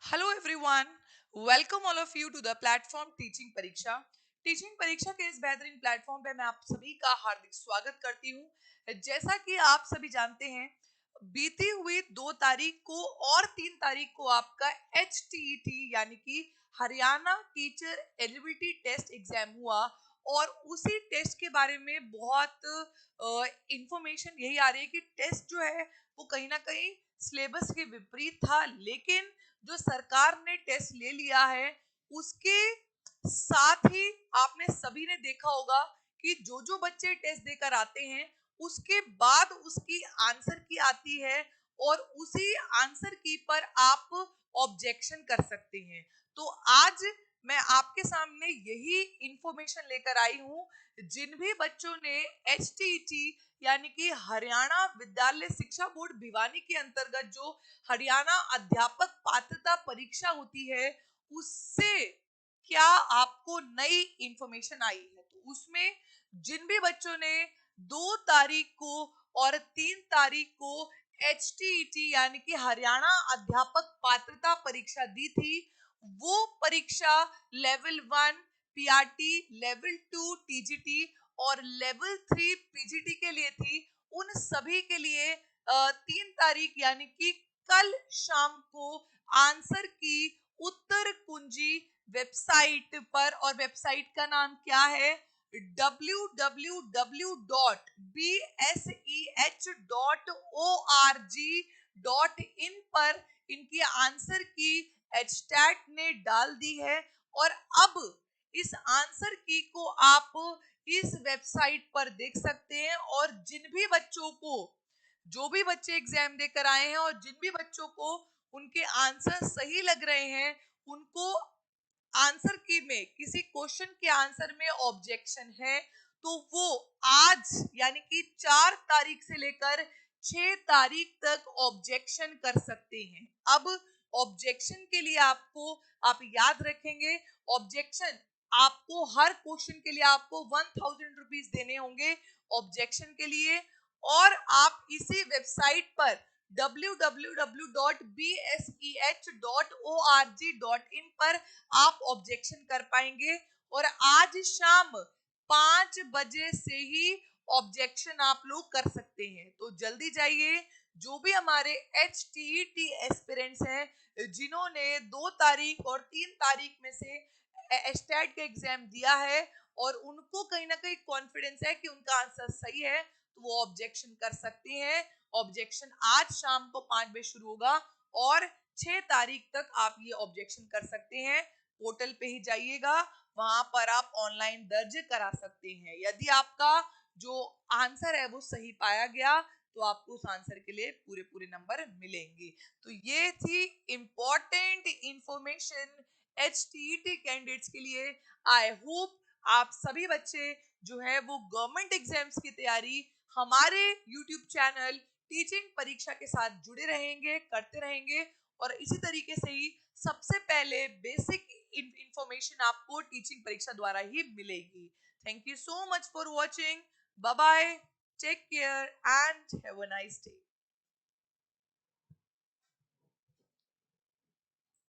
Hello everyone, welcome all of you to the platform teaching परीक्षा। Teaching परीक्षा के इस बेहतरीन प्लेटफॉर्म पे मैं आप सभी का हार्दिक स्वागत करती हूँ। जैसा कि आप सभी जानते हैं, बीती हुई 2 तारीख को और 3 तारीख को आपका HTET यानी कि Haryana teacher eligibility test exam हुआ। और उसी टेस्ट के बारे में बहुत इंफॉर्मेशन यही आ रही है कि टेस्ट जो है वो कहीं ना कहीं सिलेबस के विपरीत था, लेकिन जो सरकार ने टेस्ट ले लिया है उसके साथ ही आपने सभी ने देखा होगा कि जो जो बच्चे टेस्ट देकर आते हैं उसके बाद उसकी आंसर की आती है और उसी आंसर की पर आप ऑब्जेक्शन कर सकते हैं। तो आज मैं आपके सामने यही इंफॉर्मेशन लेकर आई हूं। जिन भी बच्चों ने HTET यानी कि हरियाणा विद्यालय शिक्षा बोर्ड भिवानी के अंतर्गत जो हरियाणा अध्यापक पात्रता परीक्षा होती है उससे क्या आपको नई इंफॉर्मेशन आई है, तो उसमें जिन भी बच्चों ने 2 तारीख को और 3 तारीख को HTET यानी कि हरियाणा अध्यापक पात्रता परीक्षा दी थी, वो परीक्षा लेवल 1 PRT, लेवल 2 TGT और लेवल 3 PGT के लिए थी। उन सभी के लिए 3 तारीख यानी कि कल शाम को आंसर की उत्तर कुंजी वेबसाइट पर, और वेबसाइट का नाम क्या है www.bseh.org.in पर इनकी आंसर की एचटैट ने डाल दी है। और अब इस आंसर की को आप इस वेबसाइट पर देख सकते हैं। और जिन भी बच्चों को, जो भी बच्चे एग्जाम देकर आए हैं और जिन भी बच्चों को उनके आंसर सही लग रहे हैं, उनको आंसर की में किसी क्वेश्चन के आंसर में ऑब्जेक्शन है, तो वो आज यानी कि 4 तारीख से लेकर 6 तारीख तक ऑब्जेक्शन कर सकते हैं। अब ऑब्जेक्शन के लिए आपको, आप याद रखेंगे, ऑब्जेक्शन आपको हर क्वेश्चन के लिए आपको 1000 रुपीज देने होंगे ऑब्जेक्शन के लिए। और आप इसी वेबसाइट पर www.bseh.org.in पर आप ऑब्जेक्शन कर पाएंगे। और आज शाम 5 बजे से ही ऑब्जेक्शन आप लोग कर सकते हैं। तो जल्दी जाइए, जो भी हमारे HTET एस्पिरेंट्स हैं जिन्होंने 2 तारीख और 3 तारीख में से एस्टेट का एग्जाम दिया है और उनको कहीं ना कहीं कॉन्फिडेंस है कि उनका आंसर सही है, तो वो ऑब्जेक्शन कर सकते हैं। ऑब्जेक्शन आज शाम को 5 बजे शुरू होगा और 6 तारीख तक आप ये ऑब्जेक्शन कर सकते हैं। पोर्टल पे ही जाइएगा, वहां पर आप ऑनलाइन दर्ज करा सकते हैं। यदि आपका जो आंसर है वो सही पाया गया तो आपको उस आंसर के लिए पूरे पूरे नंबर मिलेंगे। तो ये थी इंपॉर्टेंट इंफॉर्मेशन HTET कैंडिडेट्स के लिए। आई होप आप सभी बच्चे जो है वो गवर्नमेंट एग्जाम्स की तैयारी हमारे YouTube चैनल टीचिंग परीक्षा के साथ जुड़े रहेंगे, करते रहेंगे। और इसी तरीके से ही सबसे पहले बेसिक इंफॉर्मेशन आपको टीचिंग परीक्षा द्वारा ही मिलेगी। Thank you so much for watching. Bye bye, take care and have a nice day.